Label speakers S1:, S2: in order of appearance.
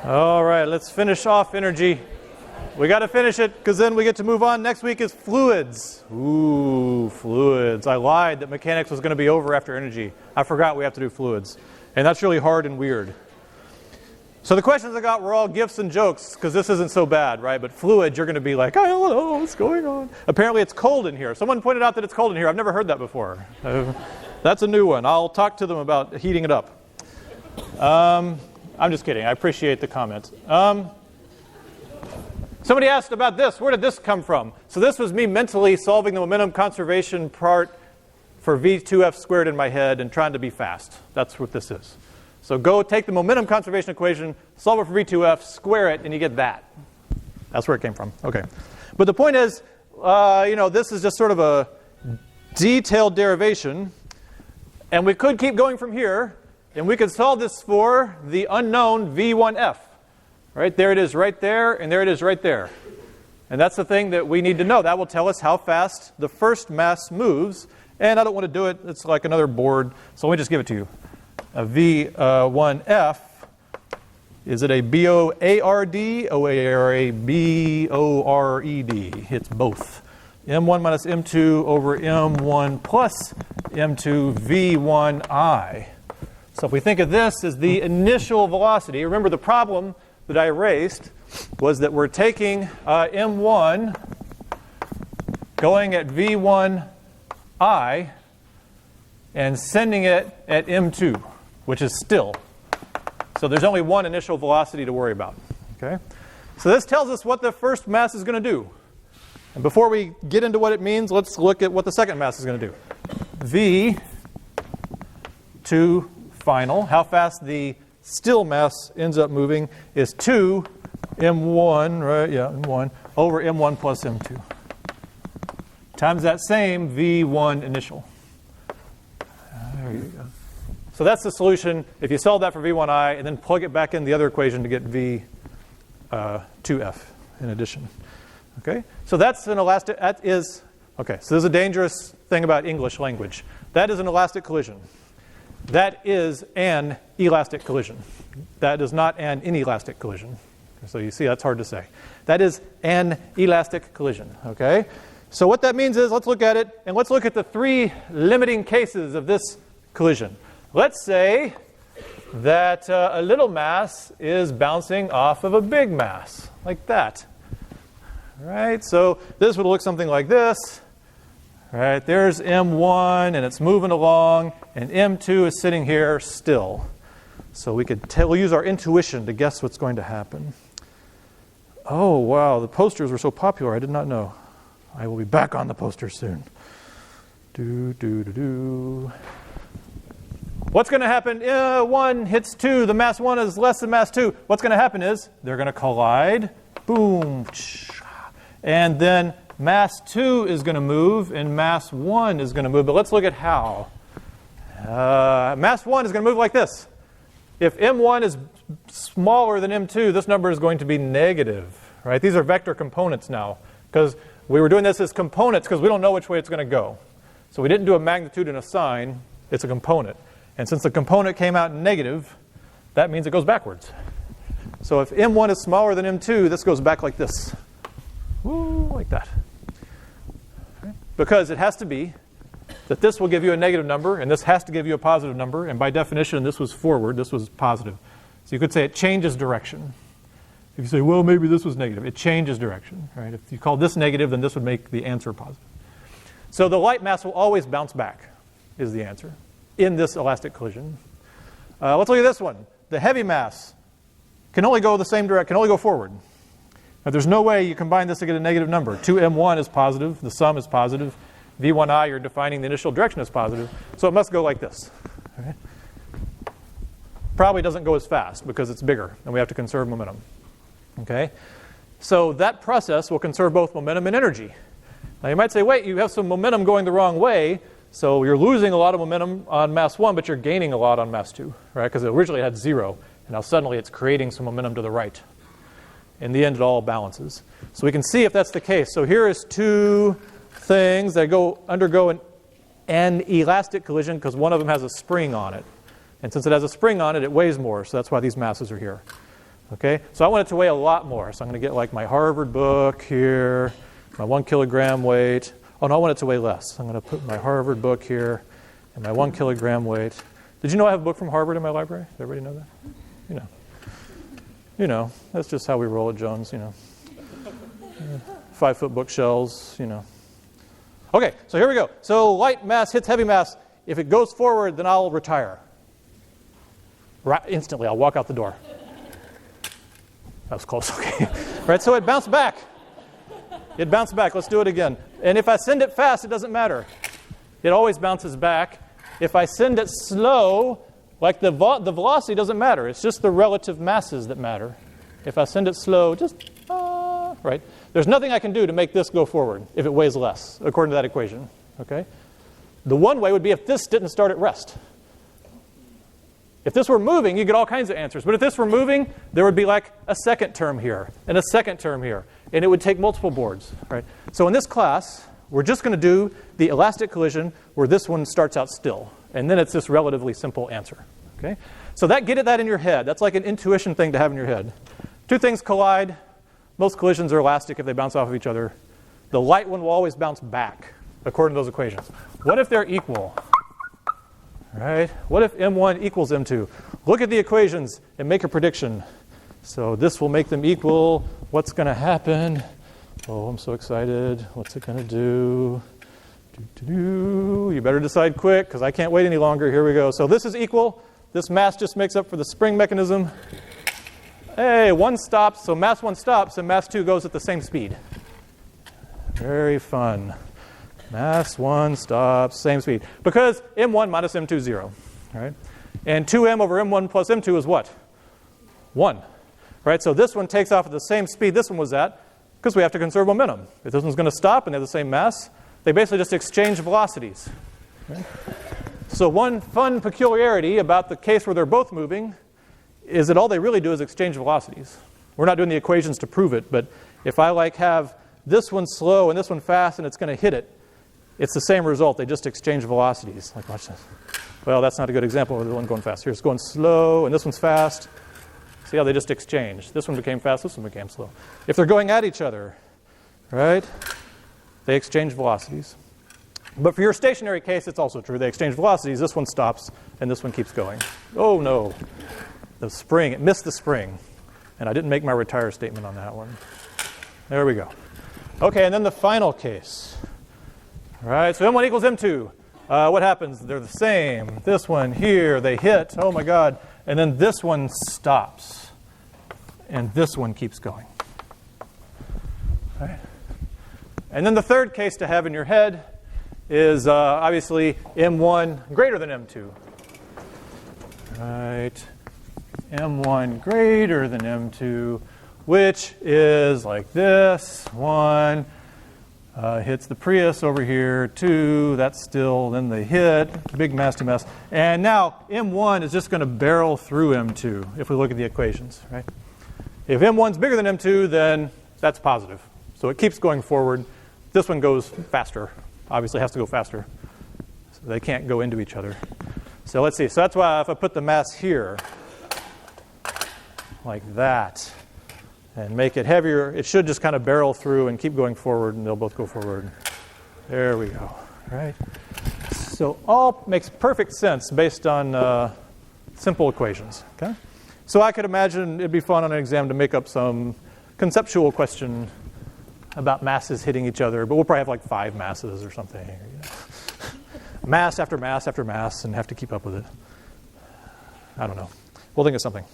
S1: All right, let's finish off energy. We got to finish it because then we get to move on. Next week is fluids. Ooh, fluids. I lied that mechanics was going to be over after energy. I forgot we have to do fluids. And that's really hard and weird. So the questions I got were all gifts and jokes because this isn't so bad, right? But fluids, you're going to be like, I don't know what's going on. Apparently it's cold in here. Someone pointed out that it's cold in here. I've never heard that before. That's a new one. I'll talk to them about heating it up. I'm just kidding. I appreciate the comment. Somebody asked about this. Where did this come from? So this was me mentally solving the momentum conservation part for V2F squared in my head and trying to be fast. That's what this is. So go take the momentum conservation equation, solve it for V2F, square it, and you get that. That's where it came from. Okay. But the point is, this is just sort of a detailed derivation. And we could keep going from here, and we could solve this for the unknown V1F. Right, there it is right there, and there it is right there. And that's the thing that we need to know. That will tell us how fast the first mass moves. And I don't want to do it. It's like another board. So let me just give it to you. A V1F, is it a B-O-A-R-D or a B-O-R-E-D? It's both. M1 minus M2 over M1 plus M2 V1I. So if we think of this as the initial velocity, remember the problem that I erased was that we're taking M1 going at V1I and sending it at M2, which is still. So there's only one initial velocity to worry about. Okay? So this tells us what the first mass is going to do. And before we get into what it means, let's look at what the second mass is going to do. V2 final, how fast the still mass ends up moving is 2 M1, right? Yeah, M1 over M1 plus M2 times that same V1 initial. There you go. So that's the solution. If you solve that for V1I and then plug it back in the other equation to get V2F in addition. Okay? So that's an elastic. That is okay. So there's a dangerous thing about English language. That is an elastic collision. That is an elastic collision. That is not an inelastic collision. So you see, that's hard to say. That is an elastic collision. Okay? So what that means is, let's look at it, and let's look at the three limiting cases of this collision. Let's say that a little mass is bouncing off of a big mass, like that. Right? So this would look something like this. Right, there's M1, and it's moving along, and M2 is sitting here still. So we'll use our intuition to guess what's going to happen. Oh, wow, the posters were so popular, I did not know. I will be back on the posters soon. What's going to happen? 1 hits 2. The mass 1 is less than mass 2. What's going to happen is they're going to collide. Boom. And then mass 2 is going to move, and mass 1 is going to move. But let's look at how. Mass 1 is going to move like this. If M1 is smaller than M2, this number is going to be negative. Right? These are vector components now, because we were doing this as components because we don't know which way it's going to go. So we didn't do a magnitude and a sign. It's a component. And since the component came out negative, that means it goes backwards. So if M1 is smaller than M2, this goes back like this. Woo, like that. Because it has to be that this will give you a negative number, and this has to give you a positive number, and by definition, this was forward, this was positive. So you could say it changes direction. If you say, well, maybe this was negative, it changes direction. Right? If you call this negative, then this would make the answer positive. So the light mass will always bounce back, is the answer, in this elastic collision. Let's look at this one. The heavy mass can only go the same direction, can only go forward. Now, there's no way you combine this to get a negative number. 2m1 is positive, the sum is positive. V1I, you're defining the initial direction as positive. So it must go like this. Okay? Probably doesn't go as fast because it's bigger, and we have to conserve momentum. Okay? So that process will conserve both momentum and energy. Now you might say, wait, you have some momentum going the wrong way, so you're losing a lot of momentum on mass 1, but you're gaining a lot on mass 2, right? Because it originally had 0, and now suddenly it's creating some momentum to the right. In the end, it all balances. So we can see if that's the case. So here is two things that undergo an elastic collision because one of them has a spring on it. And since it has a spring on it, it weighs more, so that's why these masses are here. Okay, so I want it to weigh a lot more. So I'm going to get like my Harvard book here, my 1 kilogram weight. Oh, no, I want it to weigh less. I'm going to put my Harvard book here and my 1 kilogram weight. Did you know I have a book from Harvard in my library? Does everybody know that? You know. You know, that's just how we roll at Jones, you know. 5-foot bookshelves, you know. Okay, so here we go. So light mass hits heavy mass. If it goes forward, then I'll retire. Right, instantly, I'll walk out the door. That was close, okay. Right, so it bounced back. It bounced back. Let's do it again. And if I send it fast, it doesn't matter. It always bounces back. If I send it slow, like the velocity doesn't matter. It's just the relative masses that matter. If I send it slow, just, right? There's nothing I can do to make this go forward if it weighs less, according to that equation, okay? The one way would be if this didn't start at rest. If this were moving, you get all kinds of answers. But if this were moving, there would be like a second term here and a second term here. And it would take multiple boards, right? So in this class, we're just going to do the elastic collision where this one starts out still. And then it's this relatively simple answer, okay? So get that in your head. That's like an intuition thing to have in your head. Two things collide. Most collisions are elastic if they bounce off of each other. The light one will always bounce back, according to those equations. What if they're equal? Right? What if M1 equals M2? Look at the equations and make a prediction. So this will make them equal. What's going to happen? Oh, I'm so excited. What's it going to do? You better decide quick because I can't wait any longer. Here we go. So this is equal. This mass just makes up for the spring mechanism. Hey, one stops. So mass 1 stops and mass 2 goes at the same speed. Very fun. Mass 1 stops, same speed. Because M1 minus M2 is 0. Right? And 2m over M1 plus M2 is what? 1. Right? So this one takes off at the same speed this one was at because we have to conserve momentum. If this one's going to stop and they have the same mass, they basically just exchange velocities. Right? So one fun peculiarity about the case where they're both moving is that all they really do is exchange velocities. We're not doing the equations to prove it, but if I have this one slow and this one fast and it's going to hit it, it's the same result. They just exchange velocities. Like, watch this. Well, that's not a good example of the one going fast. Here's going slow, and this one's fast. See how they just exchange. This one became fast, this one became slow. If they're going at each other, right, they exchange velocities. But for your stationary case, it's also true. They exchange velocities. This one stops, and this one keeps going. Oh, no. The spring, it missed the spring. And I didn't make my retire statement on that one. There we go. Okay, and then the final case. All right, so M1 equals M2. What happens? They're the same. This one here, they hit. Oh, my God. And then this one stops. And this one keeps going. All right. And then the third case to have in your head is obviously M1 greater than M2. Right. M1 greater than M2, which is like this. 1 hits the Prius over here. 2, that's still, then they hit. Big nasty mess. And now M1 is just going to barrel through M2 if we look at the equations. Right? If M1 is bigger than M2, then that's positive. So it keeps going forward. This one goes faster. Obviously has to go faster. So they can't go into each other. So let's see. So that's why if I put the mass here, like that, and make it heavier, it should just kind of barrel through and keep going forward, and they'll both go forward. There we go. Right? So all makes perfect sense based on simple equations. Okay? So I could imagine it'd be fun on an exam to make up some conceptual question about masses hitting each other, but we'll probably have like 5 masses or something. Mass after mass after mass, and have to keep up with it. I don't know. We'll think of something.